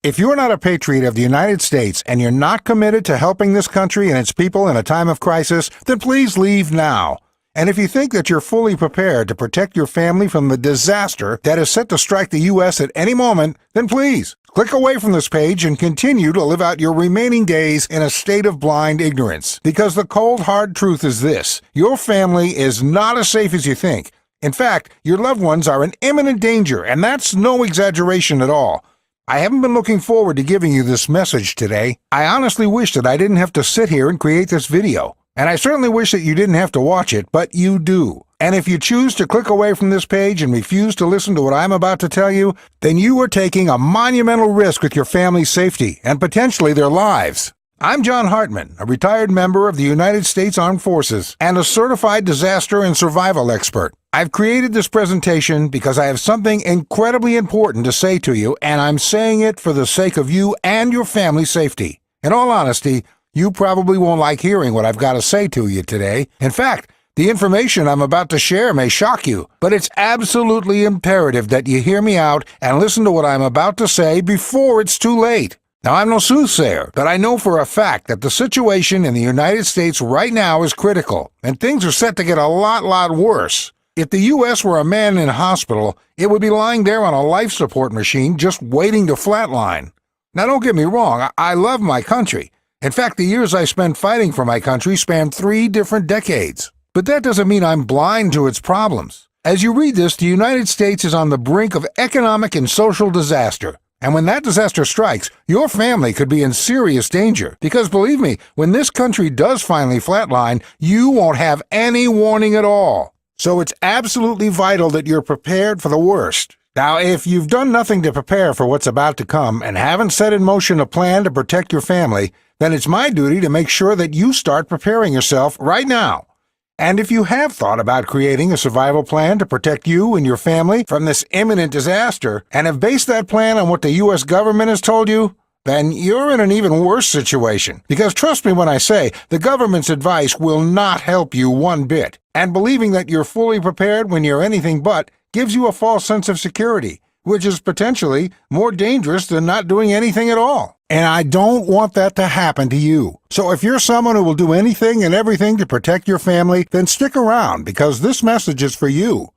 If you're not a patriot of the United States and you're not committed to helping this country and its people in a time of crisis, then please leave now. And if you think that you're fully prepared to protect your family from the disaster that is set to strike the U.S. at any moment, then please click away from this page and continue to live out your remaining days in a state of blind ignorance. Because the cold, hard truth is this: your family is not as safe as you think. In fact, your loved ones are in imminent danger, and that's no exaggeration at all. I haven't been looking forward to giving you this message today. I honestly wish that I didn't have to sit here and create this video. And I certainly wish that you didn't have to watch it, but you do. And if you choose to click away from this page and refuse to listen to what I'm about to tell you, then you are taking a monumental risk with your family's safety and potentially their lives. I'm John Hartman, a retired member of the United States Armed Forces and a certified disaster and survival expert. I've created this presentation because I have something incredibly important to say to you, and I'm saying it for the sake of you and your family's safety. In all honesty, you probably won't like hearing what I've got to say to you today. In fact, the information I'm about to share may shock you, but it's absolutely imperative that you hear me out and listen to what I'm about to say before it's too late. Now, I'm no soothsayer, but I know for a fact that the situation in the United States right now is critical, and things are set to get a lot worse. If the U.S. were a man in a hospital, it would be lying there on a life support machine just waiting to flatline. Now, don't get me wrong, I love my country. In fact, the years I spent fighting for my country spanned 3 different decades. But that doesn't mean I'm blind to its problems. As you read this, the United States is on the brink of economic and social disaster. And when that disaster strikes, your family could be in serious danger. Because believe me, when this country does finally flatline, you won't have any warning at all. So it's absolutely vital that you're prepared for the worst. Now, if you've done nothing to prepare for what's about to come and haven't set in motion a plan to protect your family, then it's my duty to make sure that you start preparing yourself right now. And if you have thought about creating a survival plan to protect you and your family from this imminent disaster, and have based that plan on what the U.S. government has told you, then you're in an even worse situation. Because trust me when I say, the government's advice will not help you one bit. And believing that you're fully prepared when you're anything but gives you a false sense of security, which is potentially more dangerous than not doing anything at all. And I don't want that to happen to you. So if you're someone who will do anything and everything to protect your family, then stick around, because this message is for you.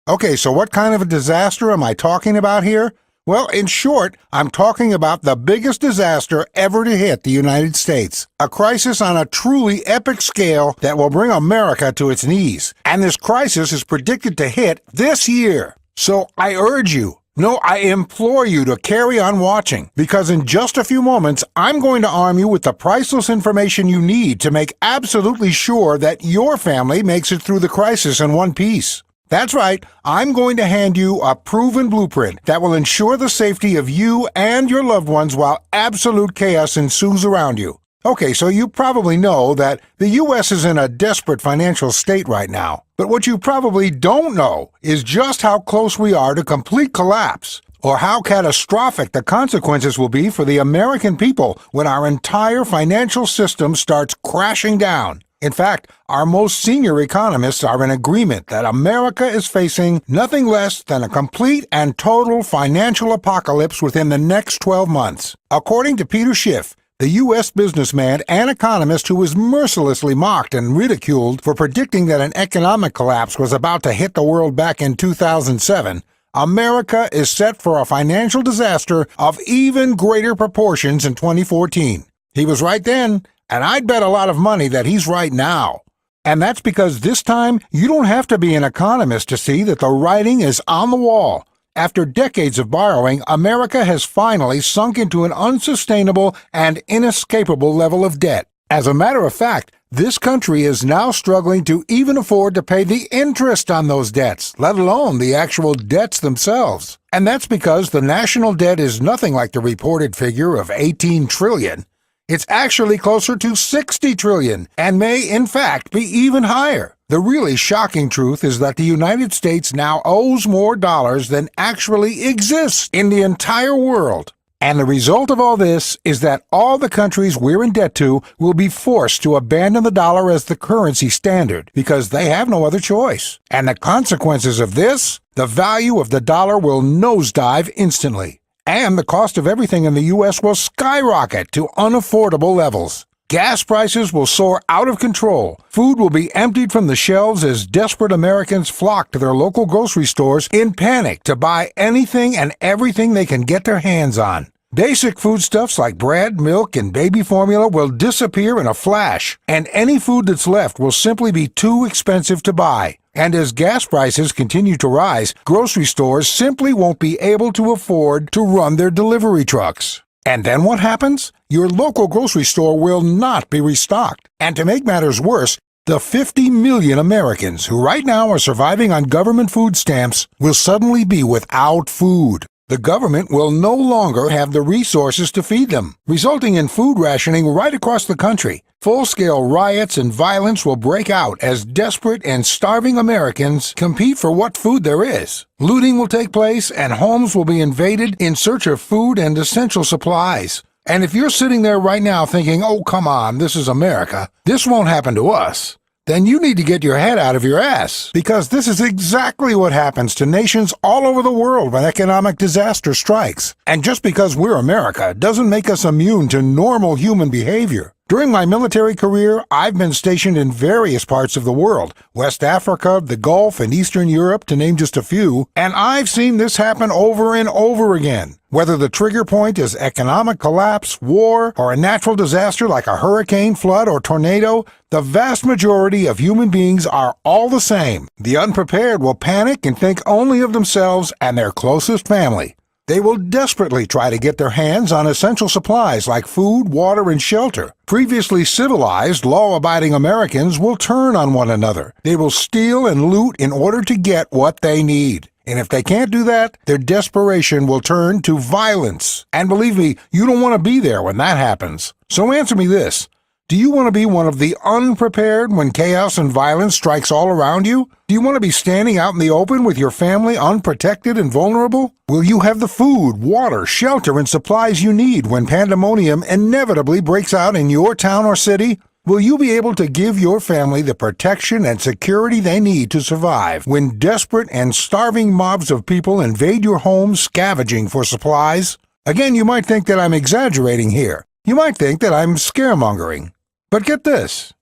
Okay, so what kind of a disaster am I talking about here? Well, in short, I'm talking about the biggest disaster ever to hit the United States. A crisis on a truly epic scale that will bring America to its knees. And this crisis is predicted to hit this year. So I urge you, no, I implore you to carry on watching, because in just a few moments, I'm going to arm you with the priceless information you need to make absolutely sure that your family makes it through the crisis in one piece. That's right, I'm going to hand you a proven blueprint that will ensure the safety of you and your loved ones while absolute chaos ensues around you. Okay, so you probably know that the U.S. is in a desperate financial state right now. But what you probably don't know is just how close we are to complete collapse, or how catastrophic the consequences will be for the American people when our entire financial system starts crashing down. In fact, our most senior economists are in agreement that America is facing nothing less than a complete and total financial apocalypse within the next 12 months. According to Peter Schiff, the U.S. businessman and economist who was mercilessly mocked and ridiculed for predicting that an economic collapse was about to hit the world back in 2007, America is set for a financial disaster of even greater proportions in 2014. He was right then, and I'd bet a lot of money that he's right now. And that's because this time, you don't have to be an economist to see that the writing is on the wall. After decades of borrowing, America has finally sunk into an unsustainable and inescapable level of debt. As a matter of fact, this country is now struggling to even afford to pay the interest on those debts, let alone the actual debts themselves. And that's because the national debt is nothing like the reported figure of 18 trillion. It's actually closer to 60 trillion and may, in fact, be even higher. The really shocking truth is that the United States now owes more dollars than actually exists in the entire world. And the result of all this is that all the countries we're in debt to will be forced to abandon the dollar as the currency standard because they have no other choice. And the consequences of this? The value of the dollar will nosedive instantly. and the cost of everything in the U.S. will skyrocket to unaffordable levels. Gas prices will soar out of control. Food will be emptied from the shelves as desperate Americans flock to their local grocery stores in panic to buy anything and everything they can get their hands on. Basic foodstuffs like bread, milk, and baby formula will disappear in a flash, and any food that's left will simply be too expensive to buy. And as gas prices continue to rise, grocery stores simply won't be able to afford to run their delivery trucks. And then what happens? Your local grocery store will not be restocked. And to make matters worse, the 50 million Americans who right now are surviving on government food stamps will suddenly be without food. The government will no longer have the resources to feed them, resulting in food rationing right across the country. Full-scale riots and violence will break out as desperate and starving Americans compete for what food there is. Looting will take place and homes will be invaded in search of food and essential supplies. And if you're sitting there right now thinking, oh, come on, this is America, this won't happen to us, then you need to get your head out of your ass, because this is exactly what happens to nations all over the world when economic disaster strikes. And just because we're America doesn't make us immune to normal human behavior. During my military career, I've been stationed in various parts of the world, West Africa, the Gulf, and Eastern Europe, to name just a few, and I've seen this happen over and over again. Whether the trigger point is economic collapse, war, or a natural disaster like a hurricane, flood, or tornado, the vast majority of human beings are all the same. The unprepared will panic and think only of themselves and their closest family. They will desperately try to get their hands on essential supplies like food, water, and shelter. Previously civilized, law-abiding Americans will turn on one another. They will steal and loot in order to get what they need. And if they can't do that, their desperation will turn to violence. And believe me, you don't want to be there when that happens. So answer me this. Do you want to be one of the unprepared when chaos and violence strikes all around you? Do you want to be standing out in the open with your family unprotected and vulnerable? Will you have the food, water, shelter, and supplies you need when pandemonium inevitably breaks out in your town or city? Will you be able to give your family the protection and security they need to survive when desperate and starving mobs of people invade your home scavenging for supplies? Again, you might think that I'm exaggerating here. You might think that I'm scaremongering. But get this.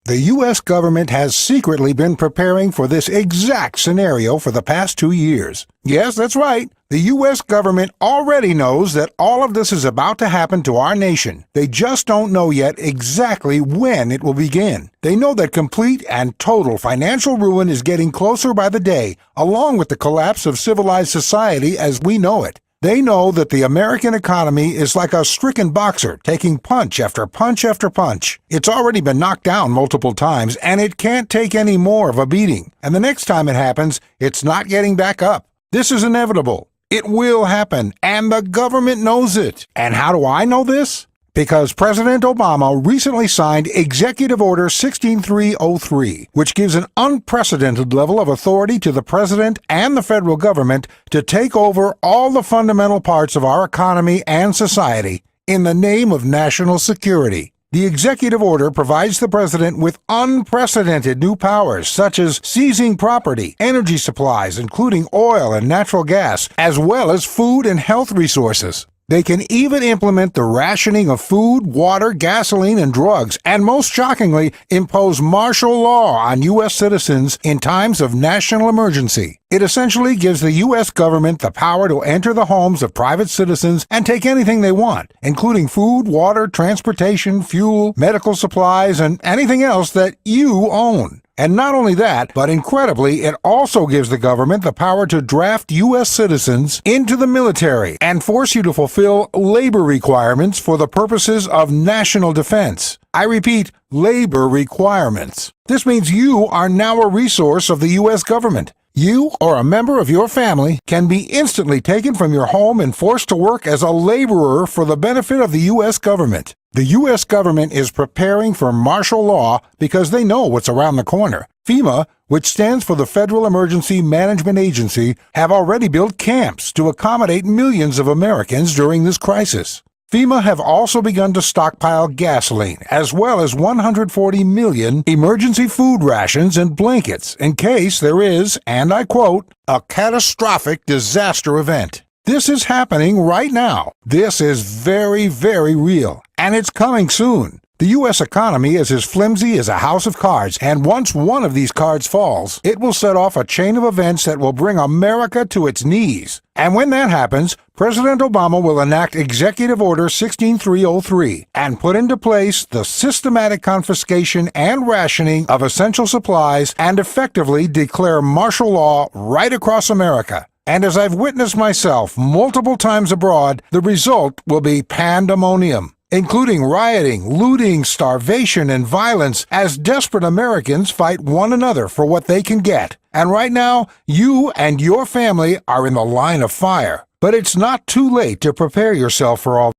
The U.S. government has secretly been preparing for this exact scenario for the past 2 years. Yes, that's right. The U.S. government already knows that all of this is about to happen to our nation. They just don't know yet exactly when it will begin. They know that complete and total financial ruin is getting closer by the day, along with the collapse of civilized society as we know it. They know that the American economy is like a stricken boxer taking punch after punch after punch. It's already been knocked down multiple times, and it can't take any more of a beating. And the next time it happens, it's not getting back up. This is inevitable. It will happen, and the government knows it. And how do I know this? Because President Obama recently signed Executive Order 16303, which gives an unprecedented level of authority to the President and the federal government to take over all the fundamental parts of our economy and society in the name of national security. The executive order provides the President with unprecedented new powers, such as seizing property, energy supplies, including oil and natural gas, as well as food and health resources. They can even implement the rationing of food, water, gasoline, and drugs, and most shockingly, impose martial law on U.S. citizens in times of national emergency. It essentially gives the U.S. government the power to enter the homes of private citizens and take anything they want, including food, water, transportation, fuel, medical supplies, and anything else that you own. And not only that, but incredibly, it also gives the government the power to draft U.S. citizens into the military and force you to fulfill labor requirements for the purposes of national defense. I repeat, labor requirements. This means you are now a resource of the U.S. government. You or a member of your family can be instantly taken from your home and forced to work as a laborer for the benefit of the U.S. government. The U.S. government is preparing for martial law because they know what's around the corner. FEMA, which stands for the Federal Emergency Management Agency, have already built camps to accommodate millions of Americans during this crisis. FEMA have also begun to stockpile gasoline, as well as 140 million emergency food rations and blankets in case there is, and I quote, a catastrophic disaster event. This is happening right now. This is very, very real, and it's coming soon. The U.S. economy is as flimsy as a house of cards, and once one of these cards falls, it will set off a chain of events that will bring America to its knees. And when that happens, President Obama will enact Executive Order 16303 and put into place the systematic confiscation and rationing of essential supplies and effectively declare martial law right across America. And as I've witnessed myself multiple times abroad, the result will be pandemonium, including rioting, looting, starvation, and violence as desperate Americans fight one another for what they can get. And right now, you and your family are in the line of fire. But it's not too late to prepare yourself for all